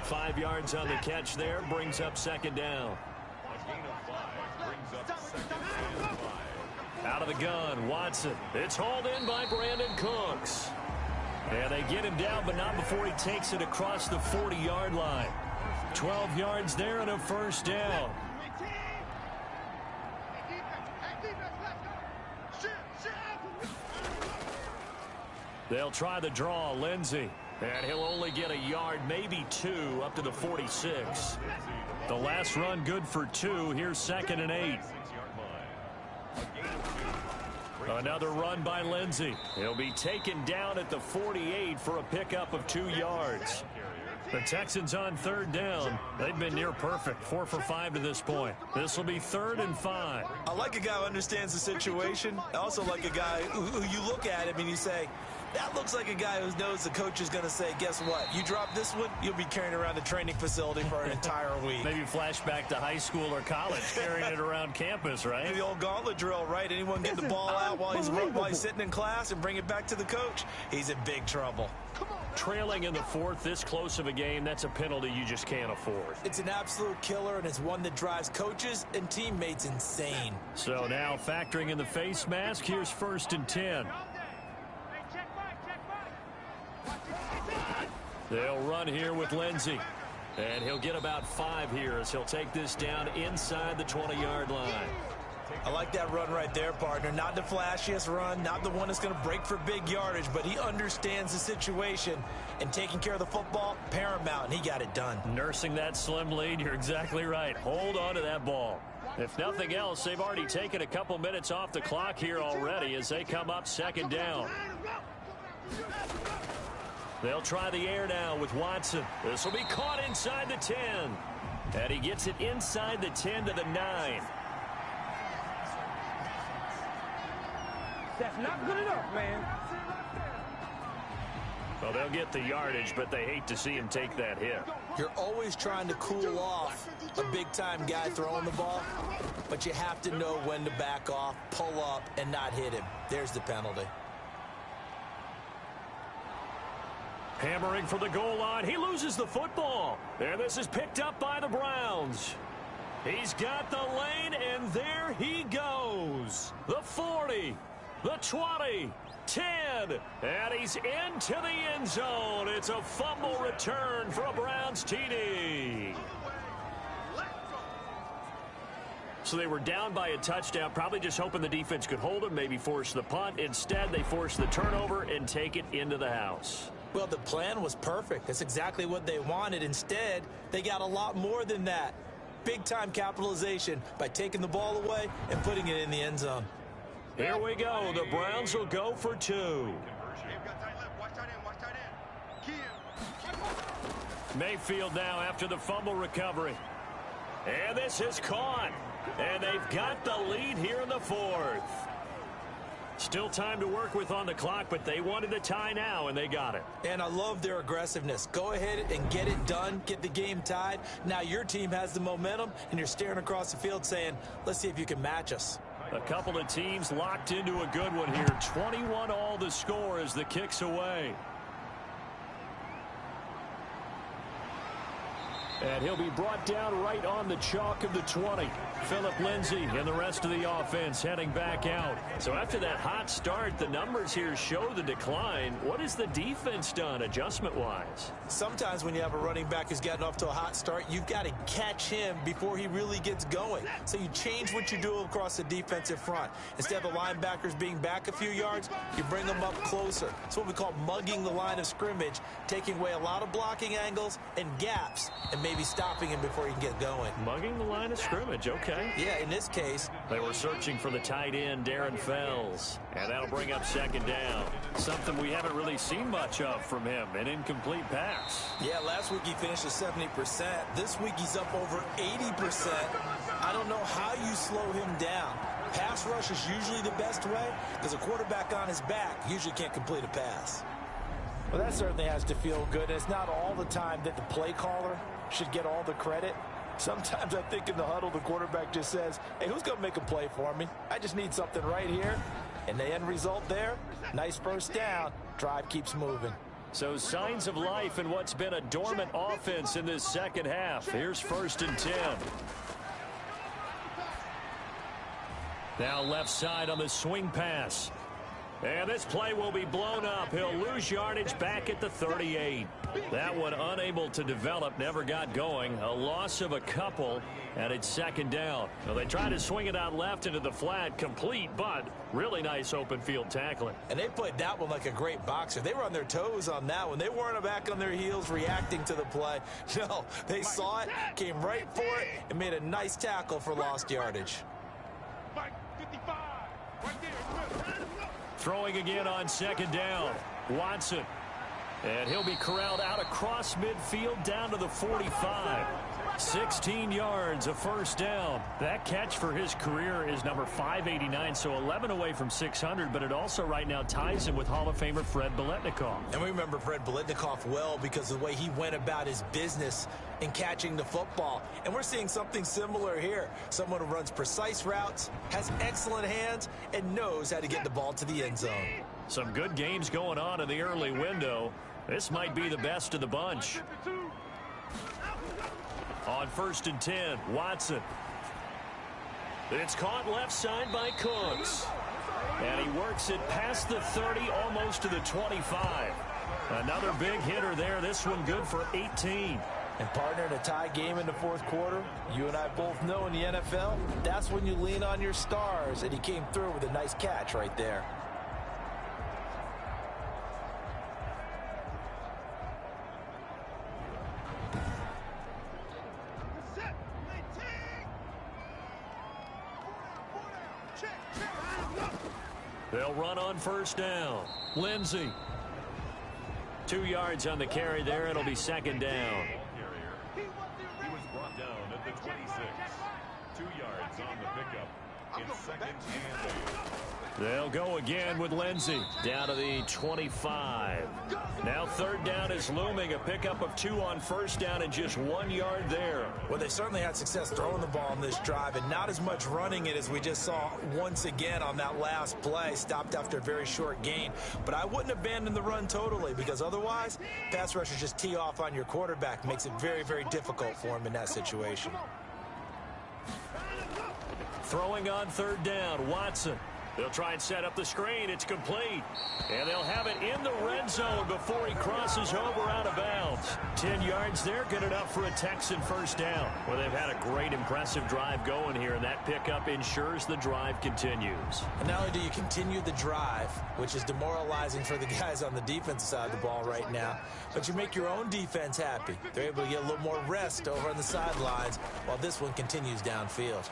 5 yards on the catch there, brings up 2nd down. Out of the gun, Watson. It's hauled in by Brandon Cooks. And they get him down, but not before he takes it across the 40-yard line. 12 yards there and a 1st down. They'll try the draw, Lindsey. And he'll only get a yard, maybe 2, up to the 46. The last run good for 2. Here's 2nd and 8. Another run by Lindsey. He'll be taken down at the 48 for a pickup of 2 yards. The Texans on 3rd down. They've been near perfect. 4 for 5 to this point. This will be 3rd and 5. I like a guy who understands the situation. I also like a guy who you look at him and you say, that looks like a guy who knows the coach is going to say, guess what? You drop this one, you'll be carrying around the training facility for an entire week. Maybe flashback to high school or college, carrying it around campus, right? The old gauntlet drill, right? Anyone get the ball out while he's sitting in class and bring it back to the coach? He's in big trouble. Trailing in the 4th, this close of a game, that's a penalty you just can't afford. It's an absolute killer, and it's one that drives coaches and teammates insane. So now factoring in the face mask, here's 1st and 10. They'll run here with Lindsey. And he'll get about 5 here as he'll take this down inside the 20-yard line. I like that run right there, partner. Not the flashiest run, not the one that's going to break for big yardage, but he understands the situation, and taking care of the football, paramount, and he got it done. Nursing that slim lead, you're exactly right. Hold on to that ball. If nothing else, they've already taken a couple minutes off the clock here already as they come up 2nd down. They'll try the air now with Watson. This will be caught inside the 10. And he gets it inside the 10 to the 9. That's not good enough, man. Well, they'll get the yardage, but they hate to see him take that hit. You're always trying to cool off a big-time guy throwing the ball, but you have to know when to back off, pull up, and not hit him. There's the penalty. Hammering for the goal line. He loses the football. And this is picked up by the Browns. He's got the lane, and there he goes. The 40, the 20, 10, and he's into the end zone. It's a fumble return for a Browns TD. So they were down by a touchdown, probably just hoping the defense could hold them, maybe force the punt. Instead, they force the turnover and take it into the house. Well, the plan was perfect. That's exactly what they wanted. Instead, they got a lot more than that. Big-time capitalization by taking the ball away and putting it in the end zone. Here we go. The Browns will go for 2. Mayfield now after the fumble recovery. And this is caught. And they've got the lead here in the 4th. Still time to work with on the clock, but they wanted a tie now, and they got it. And I love their aggressiveness. Go ahead and get it done, get the game tied. Now your team has the momentum, and you're staring across the field saying, let's see if you can match us. A couple of teams locked into a good one here. 21 all the score as the kick's away. And he'll be brought down right on the chalk of the 20. Phillip Lindsay and the rest of the offense heading back out. So after that hot start, the numbers here show the decline. What has the defense done adjustment-wise? Sometimes when you have a running back who's gotten off to a hot start, you've got to catch him before he really gets going. So you change what you do across the defensive front. Instead of the linebackers being back a few yards, you bring them up closer. It's what we call mugging the line of scrimmage, taking away a lot of blocking angles and gaps, and maybe stopping him before he can get going. Mugging the line of scrimmage, okay. Yeah, in this case, they were searching for the tight end, Darren Fells. And that'll bring up 2nd down. Something we haven't really seen much of from him, an incomplete pass. Yeah, last week he finished at 70%. This week he's up over 80%. I don't know how you slow him down. Pass rush is usually the best way because a quarterback on his back usually can't complete a pass. Well, that certainly has to feel good. It's not all the time that the play caller should get all the credit. Sometimes I think in the huddle, the quarterback just says, hey, who's going to make a play for me? I just need something right here. And the end result there, nice first down. Drive keeps moving. So signs of life in what's been a dormant offense in this second half. Here's 1st and 10. Now left side on the swing pass. And this play will be blown up. He'll lose yardage back at the 38. That one unable to develop, never got going. A loss of a couple, and it's 2nd down. Well, they try to swing it out left into the flat, complete, but really nice open field tackling. And they played that one like a great boxer. They were on their toes on that one. They weren't back on their heels reacting to the play. No, they saw it, came right for it, and made a nice tackle for lost yardage. Throwing again on 2nd down. Watson. And he'll be corralled out across midfield down to the 45. 16 yards, a first down. That catch for his career is number 589, so 11 away from 600, but it also right now ties him with Hall of Famer Fred Biletnikoff. And we remember Fred Biletnikoff well because of the way he went about his business in catching the football. And we're seeing something similar here. Someone who runs precise routes, has excellent hands, and knows how to get the ball to the end zone. Some good games going on in the early window. This might be the best of the bunch. On 1st and 10, Watson. It's caught left side by Cooks. And he works it past the 30, almost to the 25. Another big hitter there. This one good for 18. And partner, in a tie game in the 4th quarter, you and I both know in the NFL, that's when you lean on your stars. And he came through with a nice catch right there. They'll run on 1st down. Lindsey. 2 yards on the carry there. It'll be 2nd down. He was brought down at the 26. 2 yards on the pickup. It's 2nd and 8. They'll go again with Lindsey down to the 25. Now 3rd down is looming. A pickup of 2 on 1st down and just 1 yard there. Well, they certainly had success throwing the ball on this drive and not as much running it as we just saw once again on that last play. Stopped after a very short gain. But I wouldn't abandon the run totally because otherwise, pass rushers just tee off on your quarterback. Makes it very, very difficult for him in that situation. Throwing on 3rd down, Watson. They'll try and set up the screen. It's complete. And they'll have it in the red zone before he crosses over out of bounds. 10 yards there, good enough for a Texan first down. Well, they've had a great, impressive drive going here, and that pickup ensures the drive continues. And not only do you continue the drive, which is demoralizing for the guys on the defensive side of the ball right now, but you make your own defense happy. They're able to get a little more rest over on the sidelines while this one continues downfield.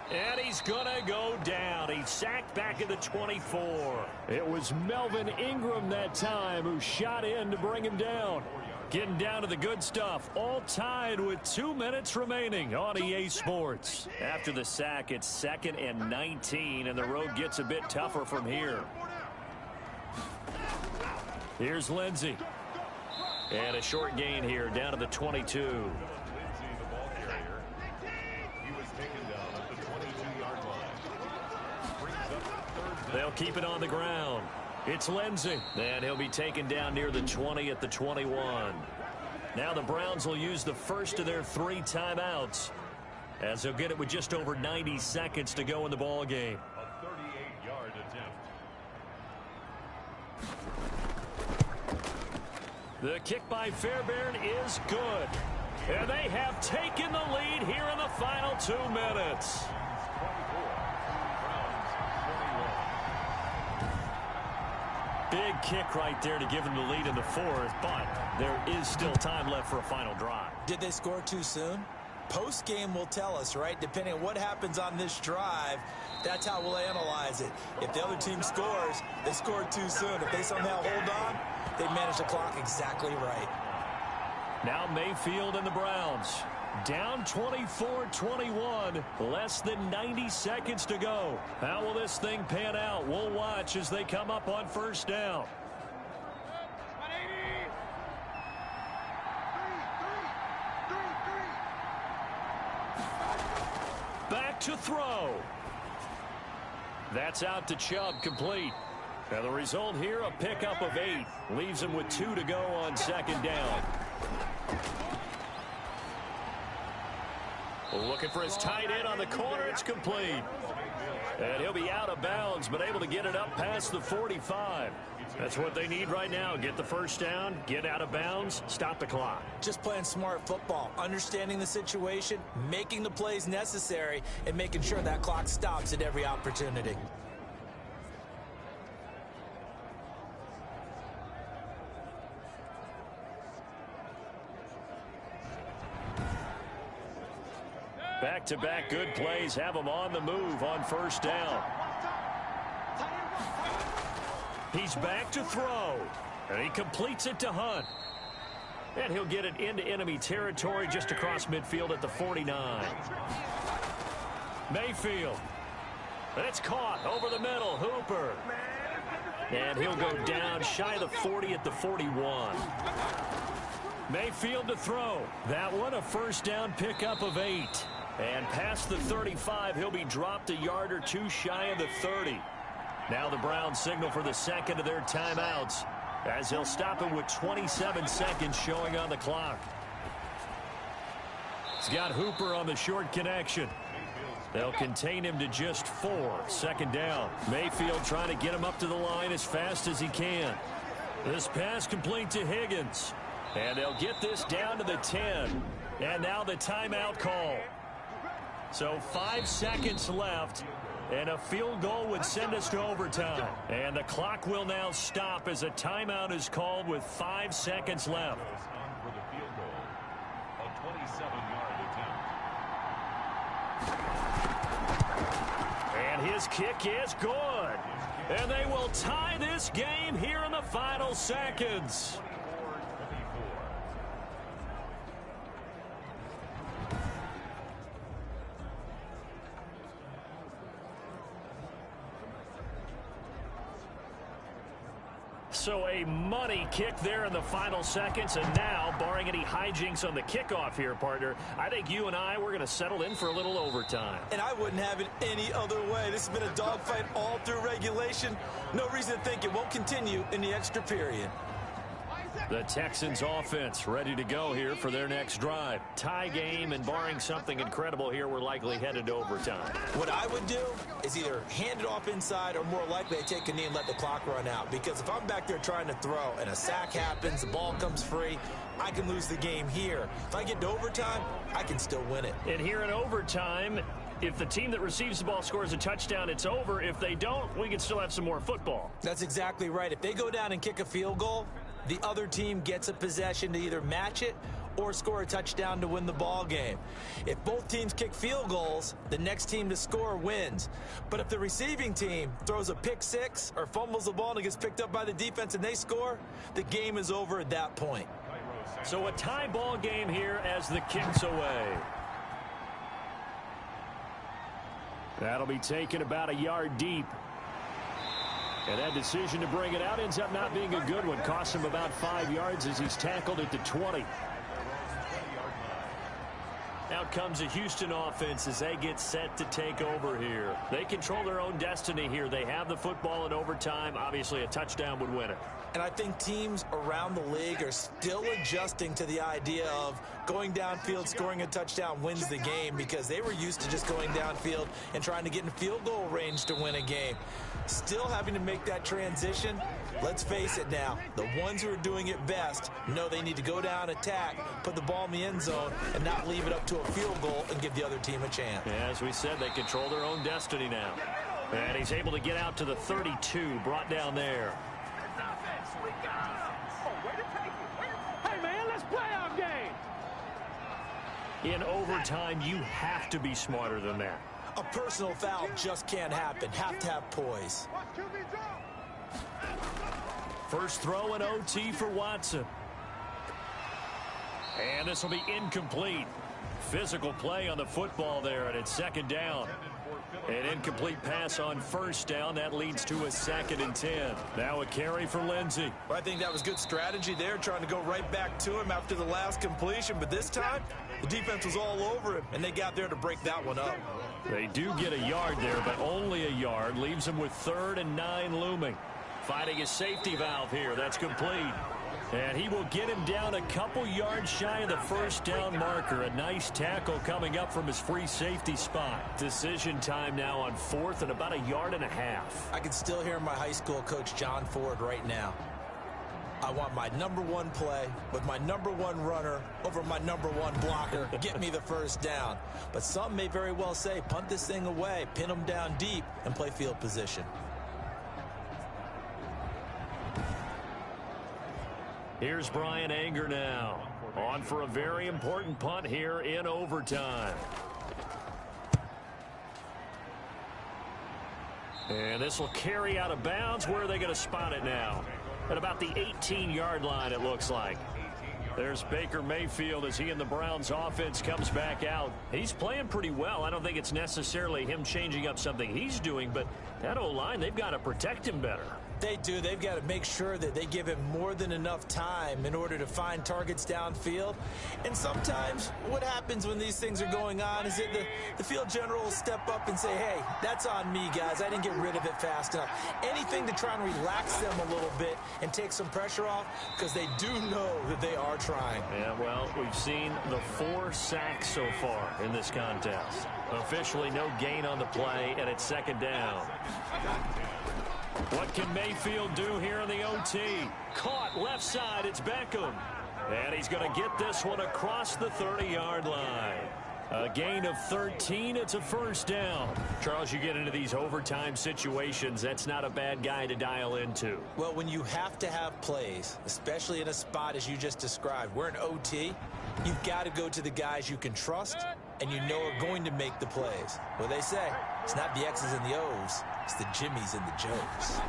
And he's going to go down. He's sacked back at the 24. It was Melvin Ingram that time who shot in to bring him down. Getting down to the good stuff. All tied with 2 minutes remaining on EA Sports. After the sack, it's 2nd and 19, and the road gets a bit tougher from here. Here's Lindsey. And a short gain here down to the 22. They'll keep it on the ground. It's Lindsey. And he'll be taken down near the 20 at the 21. Now the Browns will use the first of their 3 timeouts, as they'll get it with just over 90 seconds to go in the ball game. A 38-yard attempt. The kick by Fairbairn is good. And they have taken the lead here in the final 2 minutes. Big kick right there to give them the lead in the 4th, but there is still time left for a final drive. Did they score too soon? Post-game will tell us, right? Depending on what happens on this drive, that's how we'll analyze it. If the other team scores, they scored too soon. If they somehow hold on, they manage the clock exactly right. Now Mayfield and the Browns. Down 24-21, less than 90 seconds to go. How will this thing pan out? We'll watch as they come up on first down. Back to throw. That's out to Chubb, complete. Now the result here, a pickup of 8. Leaves him with 2 to go on second down. Looking for his tight end on the corner. It's complete. And he'll be out of bounds, but able to get it up past the 45. That's what they need right now. Get the first down, get out of bounds, stop the clock. Just playing smart football, understanding the situation, making the plays necessary, and making sure that clock stops at every opportunity. Back-to-back good plays have them on the move on first down. He's back to throw, and he completes it to Hunt. And he'll get it into enemy territory just across midfield at the 49. Mayfield. And it's caught over the middle. Hooper. And he'll go down shy of the 40 at the 41. Mayfield to throw. That one a first down pickup of 8. And past the 35, he'll be dropped a yard or 2 shy of the 30. Now the Browns signal for the second of their timeouts as they'll stop him with 27 seconds showing on the clock. He's got Hooper on the short connection. They'll contain him to just 4. Second down. Mayfield trying to get him up to the line as fast as he can. This pass complete to Higgins. And they'll get this down to the 10. And now the timeout call. So 5 seconds left, and a field goal would send us to overtime. And the clock will now stop as a timeout is called with 5 seconds left. For the field goal, a 27-yard attempt. And his kick is good. And they will tie this game here in the final seconds. So a money kick there in the final seconds, and now, barring any hijinks on the kickoff here, partner, I think you and I, we're going to settle in for a little overtime. And I wouldn't have it any other way. This has been a dogfight all through regulation. No reason to think it won't continue in the extra period. The Texans offense ready to go here for their next drive. Tie game, and barring something incredible here, we're likely headed to overtime. What I would do is either hand it off inside or more likely I take a knee and let the clock run out. Because if I'm back there trying to throw and a sack happens, the ball comes free, I can lose the game here. If I get to overtime, I can still win it. And here in overtime, if the team that receives the ball scores a touchdown, it's over. If they don't, we can still have some more football. That's exactly right. If they go down and kick a field goal, the other team gets a possession to either match it or score a touchdown to win the ball game. If both teams kick field goals, the next team to score wins. But if the receiving team throws a pick six or fumbles the ball and it gets picked up by the defense and they score, the game is over at that point. So a tie ball game here as the kick's away. That'll be taken about a yard deep. And that decision to bring it out ends up not being a good one. Costs him about 5 yards as he's tackled at the 20. Out comes the Houston offense as they get set to take over here. They control their own destiny here. They have the football in overtime. Obviously, a touchdown would win it. And I think teams around the league are still adjusting to the idea of going downfield, scoring a touchdown wins the game, because they were used to just going downfield and trying to get in field goal range to win a game. Still having to make that transition. Let's face it now, the ones who are doing it best know they need to go down, attack, put the ball in the end zone, and not leave it up to a field goal and give the other team a chance. As we said, they control their own destiny now. And he's able to get out to the 32, brought down there. Hey, man, let's play our game. In overtime, you have to be smarter than that. A personal foul just can't happen. Have to have poise. First throw in OT for Watson. And this will be incomplete. Physical play on the football there, and it's second down. An incomplete pass on first down. That leads to a 2nd and 10. Now a carry for Lindsey. Well, I think that was good strategy there, trying to go right back to him after the last completion. But this time, the defense was all over him, and they got there to break that one up. They do get a yard there, but only a yard. Leaves them with 3rd and 9 looming. Finding his safety valve here. That's complete. And he will get him down a couple yards shy of the first down marker. A nice tackle coming up from his free safety spot. Decision time now on 4th and about 1.5 yards. I can still hear my high school coach, John Ford, right now. I want my #1 play with my #1 runner over my #1 blocker. Get me the first down. But some may very well say, punt this thing away, pin them down deep, and play field position. Here's Brian Anger now. On for a very important punt here in overtime. And this will carry out of bounds. Where are they going to spot it now? At about the 18-yard line, it looks like. There's Baker Mayfield as he and the Browns offense comes back out. He's playing pretty well. I don't think it's necessarily him changing up something he's doing, but that O-line, they've got to protect him better. They do. They've got to make sure that they give him more than enough time in order to find targets downfield. And sometimes what happens when these things are going on is that the field general will step up and say, hey, that's on me, guys. I didn't get rid of it fast enough. Anything to try and relax them a little bit and take some pressure off, because they do know that they are trying. Yeah, well, we've seen the 4 sacks so far in this contest. Officially no gain on the play, and it's second down. What can Mayfield do here in the OT? Caught left side. It's Beckham. And he's going to get this one across the 30-yard line. A gain of 13. It's a first down. Charles, you get into these overtime situations, that's not a bad guy to dial into. Well, when you have to have plays, especially in a spot as you just described, we're in OT, you've got to go to the guys you can trust and you know are going to make the plays. Well, they say it's not the X's and the O's, it's the Jimmies and the Joes.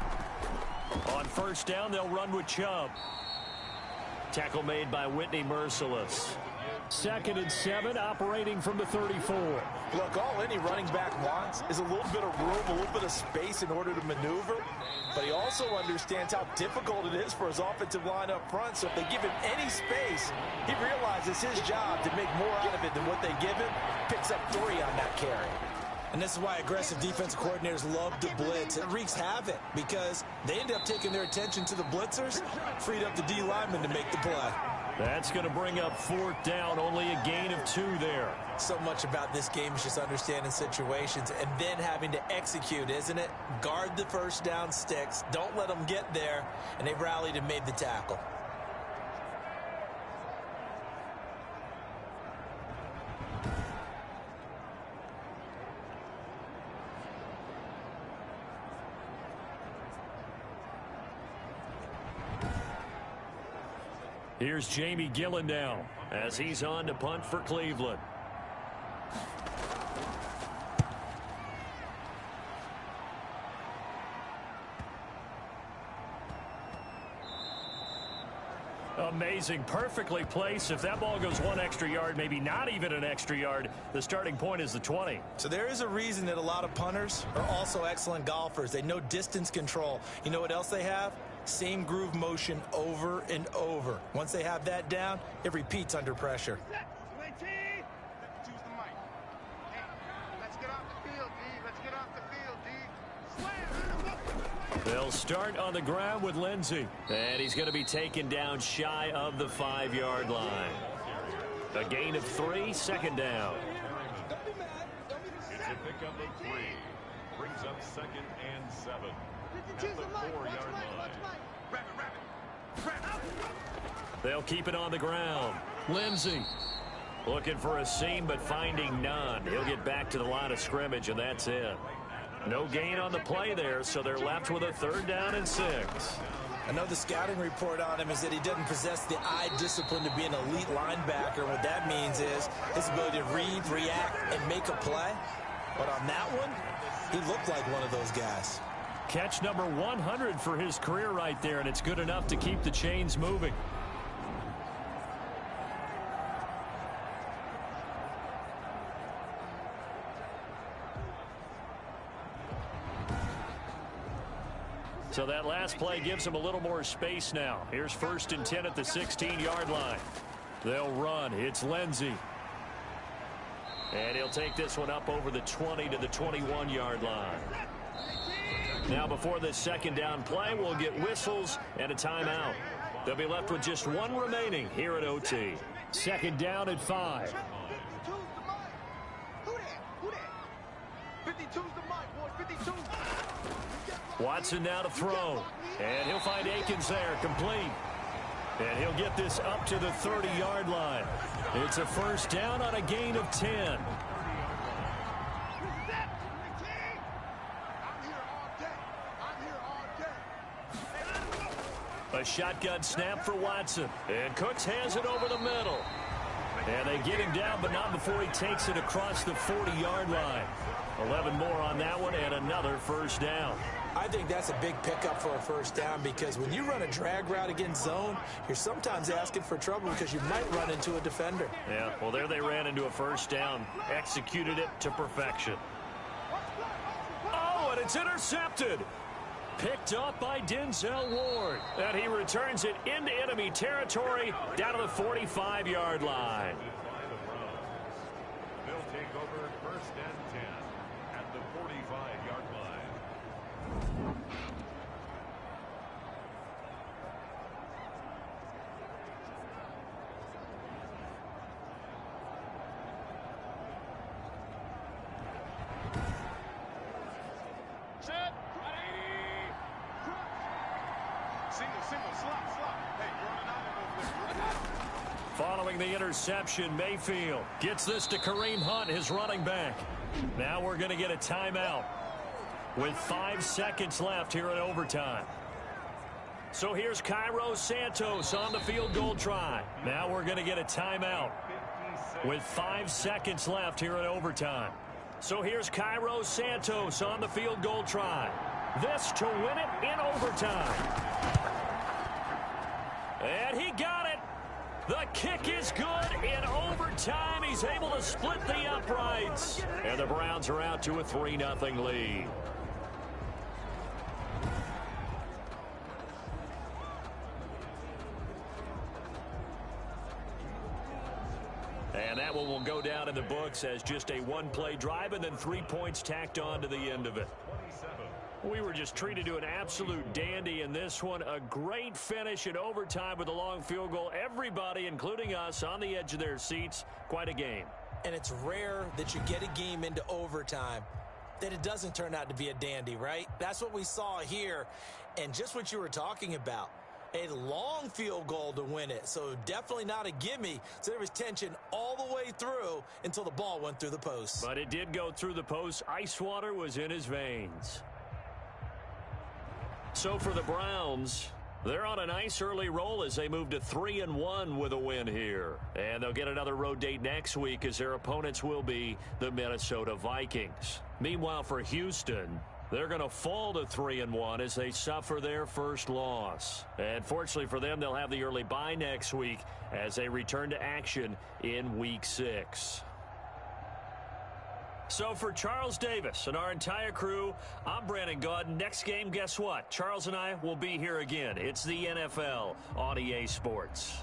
On first down, they'll run with Chubb. Tackle made by Whitney Merciless. 2nd and 7, operating from the 34. Look, all any running back wants is a little bit of room, a little bit of space in order to maneuver. But he also understands how difficult it is for his offensive line up front. So if they give him any space, he realizes his job to make more out of it than what they give him. Picks up 3 on that carry. And this is why aggressive defensive coordinators love to blitz. It wreaks havoc because they end up taking their attention to the blitzers, freed up the D lineman to make the play. That's going to bring up 4th down, only a gain of 2 there. So much about this game is just understanding situations and then having to execute, isn't it? Guard the first down sticks, don't let them get there, and they rallied and made the tackle. Here's Jamie Gillen now as he's on to punt for Cleveland. Amazing, perfectly placed. If that ball goes 1 extra yard, maybe not even an extra yard, the starting point is the 20. So there is a reason that a lot of punters are also excellent golfers. They know distance control. You know what else they have? Same groove motion over and over. Once they have that down, it repeats under pressure. They'll start on the ground with Lindsey. And he's going to be taken down shy of the 5-yard line. A gain of 3, second down. It's a pickup of 3. Brings up 2nd and 7. At the 4-yard line. They'll keep it on the ground. Lindsey looking for a seam, but finding none. He'll get back to the line of scrimmage, and that's it. No gain on the play there, so they're left with a 3rd down and 6. I know the scouting report on him is that he doesn't possess the eye discipline to be an elite linebacker. What that means is his ability to read, react, and make a play. But on that one, he looked like one of those guys. Catch number 100 for his career right there, and it's good enough to keep the chains moving. So that last play gives them a little more space now. Here's 1st and 10 at the 16-yard line. They'll run. It's Lindsey. And he'll take this one up over the 20 to the 21-yard line. Now before this second down play, we'll get whistles and a timeout. They'll be left with just one remaining here at OT. Second down at 5. 52's the mic, boy. 52. Watson now to throw. And he'll find Akins there, complete. And he'll get this up to the 30-yard line. It's a first down on a gain of 10. A shotgun snap for Watson. And Cooks has it over the middle. And they get him down, but not before he takes it across the 40-yard line. 11 more on that one and another first down. I think that's a big pickup for a first down because when you run a drag route against zone, you're sometimes asking for trouble because you might run into a defender. Yeah, well, there they ran into a first down, executed it to perfection. Oh, and it's intercepted. Picked up by Denzel Ward. And he returns it into enemy territory down to the 45-yard line. They'll take over 1st and 10 at the 45-yard line. Set. Single, slot. Hey, you're running out of those. Following the interception, Mayfield gets this to Kareem Hunt, his running back. Now we're going to get a timeout with 5 seconds left here in overtime. So here's Cairo Santos on the field goal try. Now we're going to get a timeout with 5 seconds left here in overtime. So here's Cairo Santos on the field goal try. This to win it in overtime. And he got it. The kick is good in overtime. He's able to split the uprights. And the Browns are out to a 3-0 lead. And that one will go down in the books as just a one-play drive and then 3 points tacked on to the end of it. We were just treated to an absolute dandy in this one. A great finish in overtime with a long field goal. Everybody, including us, on the edge of their seats. Quite a game. And it's rare that you get a game into overtime that it doesn't turn out to be a dandy, right? That's what we saw here. And just what you were talking about. A long field goal to win it. So definitely not a gimme. So there was tension all the way through until the ball went through the post. But it did go through the post. Ice water was in his veins. So for the Browns, they're on a nice early roll as they move to 3-1 with a win here. And they'll get another road date next week as their opponents will be the Minnesota Vikings. Meanwhile, for Houston, they're going to fall to 3-1 as they suffer their first loss. And fortunately for them, they'll have the early bye next week as they return to action in Week 6. So for Charles Davis and our entire crew, I'm Brandon Gaudin. Next game, guess what? Charles and I will be here again. It's the NFL on EA Sports.